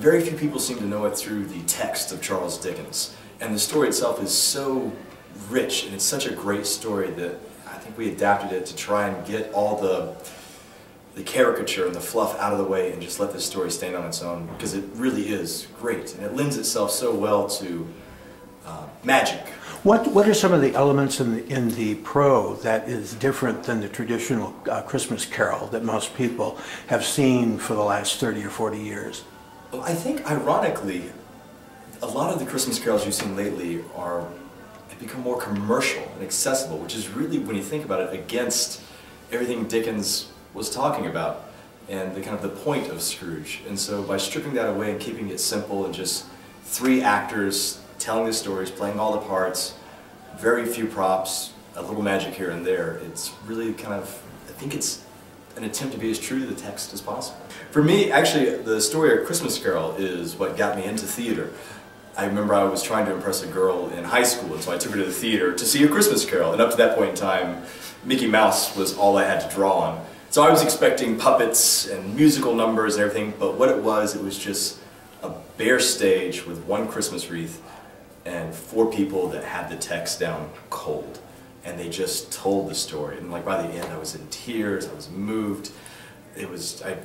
very few people seem to know it through the text of Charles Dickens. And the story itself is so rich, and it's such a great story that I think we adapted it to try and get all the caricature and the fluff out of the way and just let this story stand on its own, because it really is great, and it lends itself so well to magic. What are some of the elements in the Prose that is different than the traditional Christmas carol that most people have seen for the last 30 or 40 years? Well, I think, ironically, a lot of the Christmas carols you've seen lately have become more commercial and accessible, which is really, when you think about it, against everything Dickens was talking about and the kind of the point of Scrooge. And so by stripping that away and keeping it simple and just 3 actors telling the stories, playing all the parts, very few props, a little magic here and there, it's really kind of, I think it's an attempt to be as true to the text as possible. For me, actually, the story of Christmas Carol is what got me into theater. I remember I was trying to impress a girl in high school, and so I took her to the theater to see A Christmas Carol, and up to that point in time, Mickey Mouse was all I had to draw on. So I was expecting puppets and musical numbers and everything, but what it was just a bare stage with 1 Christmas wreath and 4 people that had the text down cold. And they just told the story. And like by the end I was in tears, I was moved. I'd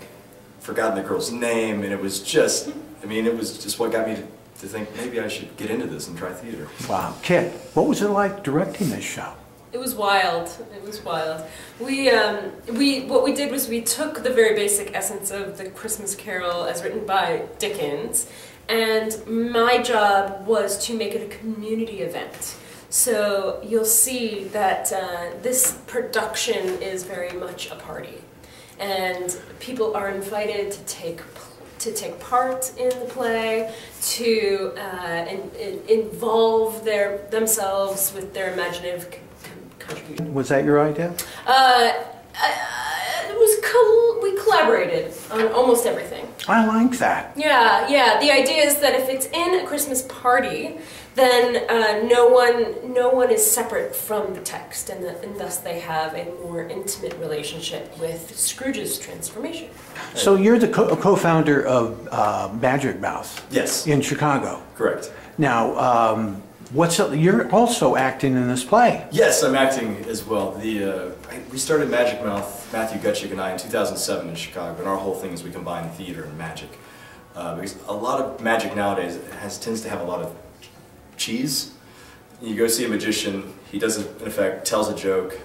forgotten the girl's name, and it was just, I mean, it was just what got me to think maybe I should get into this and try theater. Wow. Kit, what was it like directing this show? It was wild. It was wild. What we did was we took the very basic essence of the Christmas Carol as written by Dickens, and my job was to make it a community event. So you'll see that this production is very much a party, and people are invited to take part in the play, to involve themselves with their imaginative contribution. Was that your idea? We collaborated on almost everything. I like that. Yeah. The idea is that if it's in a Christmas party, then no one is separate from the text, and thus they have a more intimate relationship with Scrooge's transformation. So you're the co-founder of Magic Mouth. Yes. In Chicago. Correct. Now, you're also acting in this play. Yes, I'm acting as well. We started Magic Mouth, Matthew Gutchick and I, in 2007 in Chicago, and our whole thing is we combine theater and magic. Because a lot of magic nowadays tends to have a lot of cheese. You go see a magician, he does an effect, tells a joke,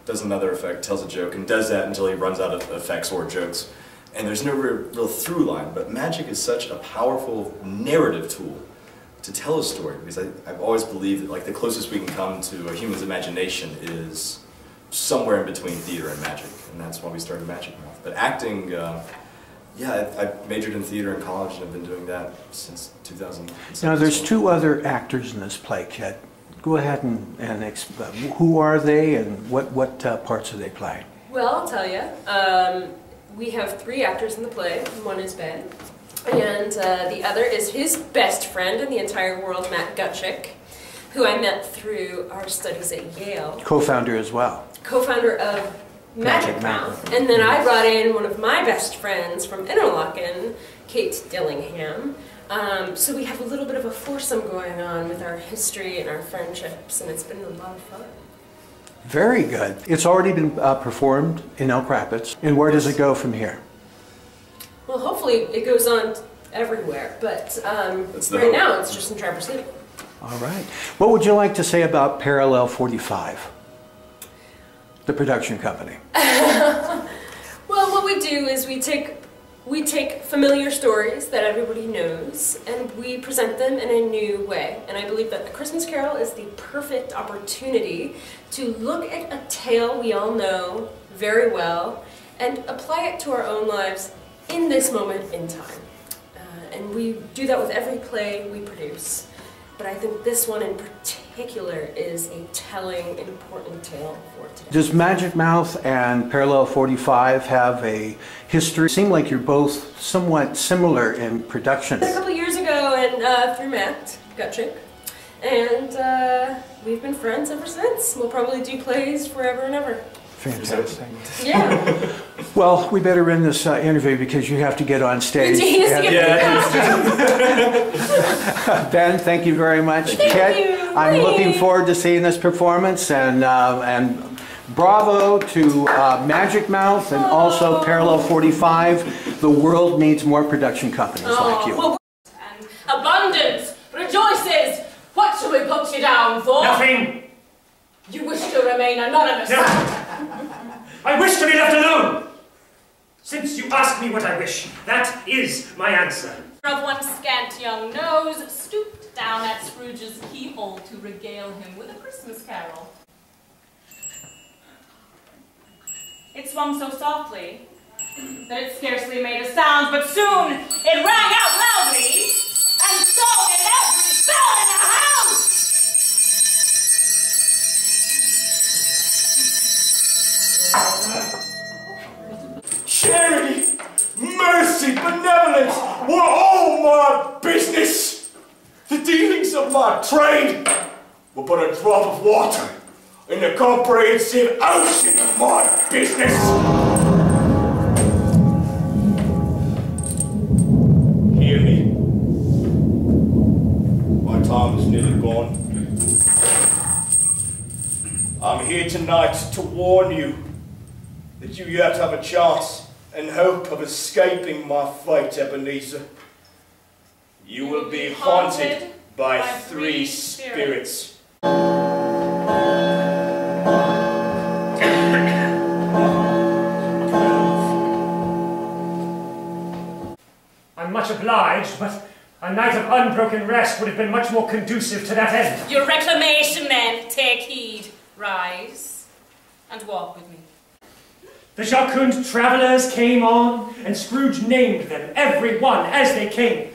does another effect, tells a joke, and does that until he runs out of effects or jokes. And there's no real through line, but magic is such a powerful narrative tool to tell a story, because I've always believed that, like, the closest we can come to a human's imagination is somewhere in between theater and magic, and that's why we started Magic Mouth. But acting, yeah, I majored in theater in college, and I've been doing that since 2007. Now, there's 2 other actors in this play, Kit. Go ahead and explain. Who are they, and what parts are they playing? Well, I'll tell you. We have 3 actors in the play. One is Ben, and the other is his best friend in the entire world, Matt Gutchick, who I met through our studies at Yale. Co-founder as well. Co-founder of Magic Mouth. And then I brought in one of my best friends from Interlochen, Kate Dillingham. So we have a little bit of a foursome going on with our history and our friendships, and it's been a lot of fun. Very good. It's already been performed in Elk Rapids. And where does it go from here? Well, hopefully it goes on everywhere, but right now it's just in Traverse City. All right. What would you like to say about Parallel 45, the production company? Well, what we do is we take familiar stories that everybody knows, and we present them in a new way. And I believe that A Christmas Carol is the perfect opportunity to look at a tale we all know very well and apply it to our own lives in this moment in time. And we do that with every play we produce. But I think this one in particular is a telling, important tale for today. Does Magic Mouth and Parallel 45 have a history? Seem like you're both somewhat similar in production. A couple years ago, and through Matt Gutchick, and we've been friends ever since. We'll probably do plays forever and ever. Fantastic. Yeah. Well, we better end this interview because you have to get on stage. Ben, thank you very much. Kit, I'm looking forward to seeing this performance, and bravo to Magic Mouth and also Parallel 45. The world needs more production companies like you. And abundance rejoices. What shall we put you down for? Nothing. You wish to remain anonymous. No. I wish to be left alone. Since you ask me what I wish, that is my answer. Of one scant young nose stooped down at Scrooge's keyhole to regale him with a Christmas carol. It swung so softly that it scarcely made a sound, but soon it rang out loudly and sung in every cell in the house. Charity, mercy, benevolence were all my business. The dealings of my trade were but a drop of water in the comprehensive ocean of my business. Hear me. My time is nearly gone. I'm here tonight to warn you that you yet have a chance and hope of escaping my fate, Ebenezer. You will be haunted by three spirits. I'm much obliged, but a night of unbroken rest would have been much more conducive to that end. Your reclamation, then, take heed. Rise and walk with me. The jocund travellers came on, and Scrooge named them, every one, as they came.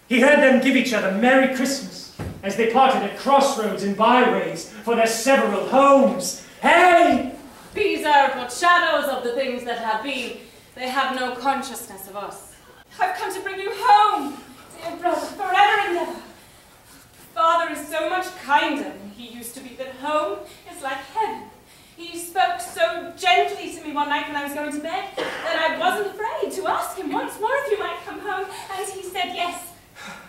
He heard them give each other Merry Christmas, as they parted at crossroads and byways for their several homes. Hey! These are but shadows of the things that have been. They have no consciousness of us. I've come to bring you home, dear brother, forever and ever. Father is so much kinder than he used to be, that home is like heaven. He spoke so gently to me one night when I was going to bed that I wasn't afraid to ask him once more if you might come home, and he said yes,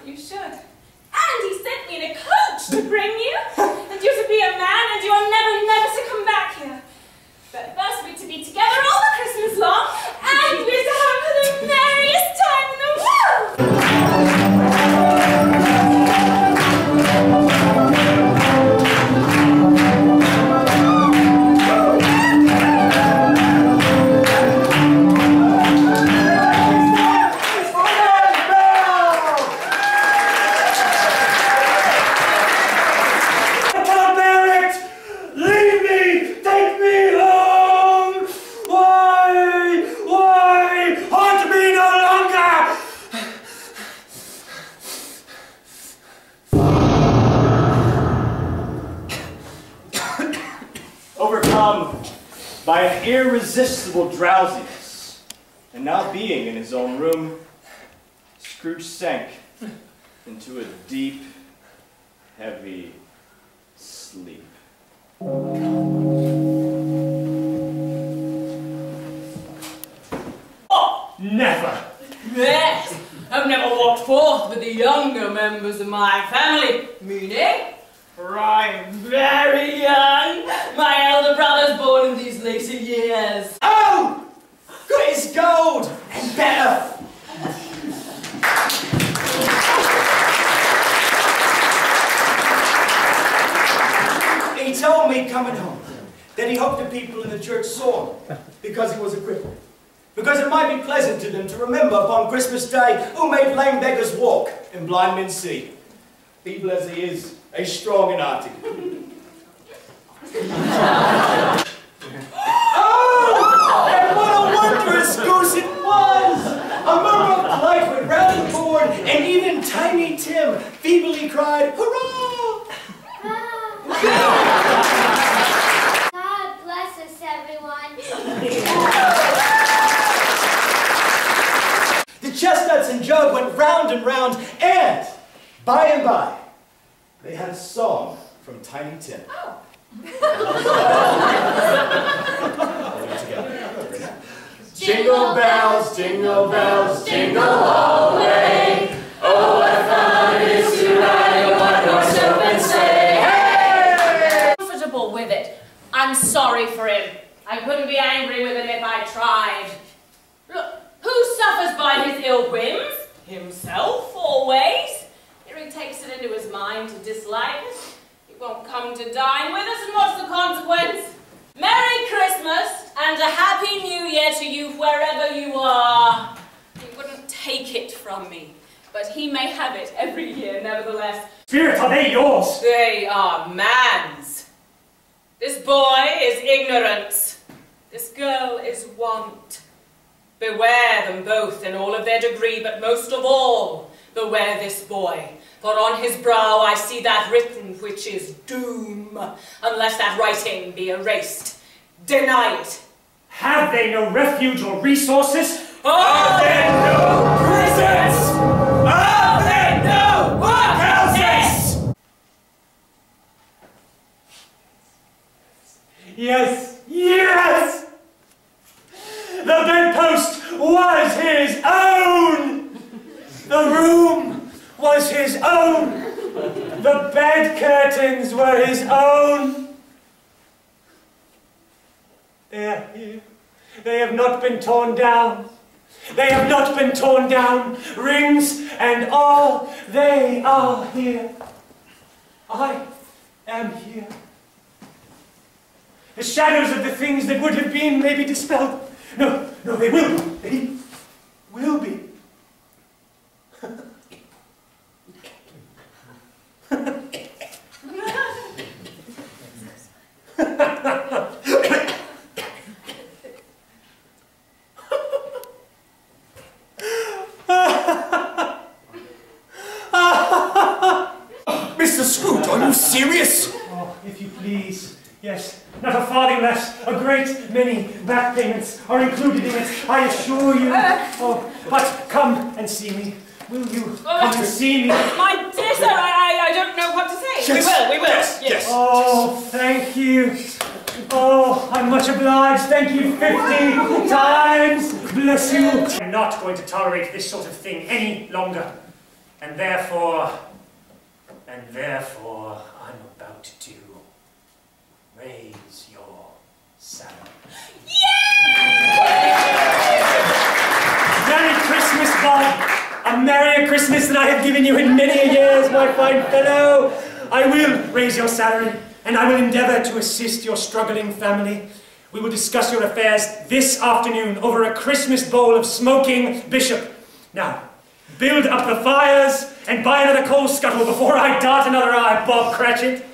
you should. And he sent me in a coach to bring you, and you to be a man, and you are never to come back here. But first we're to be together all the Christmas long, and we're to have the merriest time in the world! By an irresistible drowsiness, and now being in his own room, Scrooge sank into a deep, heavy sleep. Oh, never! Yes, I've never walked forth with the younger members of my family, meaning, for I am very young. My elder brother's born in these later years. Oh! Good as gold! And better! He told me coming home that he hoped the people in the church saw him because he was a cripple. Because it might be pleasant to them to remember upon Christmas Day who made lame beggars walk and blind men see. Feeble as he is, he's strong and hearty. Oh! And what a wondrous goose it was! A murmur of delight went round the board, and even Tiny Tim feebly cried, "Hurrah!" God bless us, everyone. The chestnuts and jug went round and round, and by and by, they had a song from Tiny Tim. Oh. Jingle bells, jingle all the way. Oh, what fun it is to ride a one-horse open sleigh. Hey! Comfortable with it. I'm sorry for him. I couldn't be angry with him if I tried. Look, who suffers by his ill whims? Himself, always. Here he takes it into his mind to dislike us. He won't come to dine with us, and what's the consequence? Merry Christmas and a Happy New Year to you wherever you are. He wouldn't take it from me, but he may have it every year nevertheless. Spirit, are they yours? They are man's. This boy is ignorance. This girl is want. Beware them both in all of their degree, but most of all, beware this boy. For on his brow I see that written which is doom, unless that writing be erased. Deny it. Have they no refuge or resources? Are there no prisons? Are there no workhouses? Yes, yes! The bedpost was his own! The room was his own! The bed curtains were his own! They are here. They have not been torn down. They have not been torn down. Rings and all, they are here. I am here. The shadows of the things that would have been may be dispelled. No, no, they will. They will be. Mr. Scrooge, are you serious? Oh, if you please. Yes, not a farthing less. A great many back payments are included in it, I assure you. Oh, but come and see me. Will you come and see me? My dear sir, I don't know what to say. Yes. We will. Yes. Oh, thank you. Oh, I'm much obliged. Thank you 50 times. Bless you. I'm not going to tolerate this sort of thing any longer. And therefore, I'm about to raise your salary. Merry Christmas, Bob. A merrier Christmas than I have given you in many years, my fine fellow. I will raise your salary, and I will endeavour to assist your struggling family. We will discuss your affairs this afternoon over a Christmas bowl of smoking bishop. Now, build up the fires and buy another coal scuttle before I dart another eye, Bob Cratchit.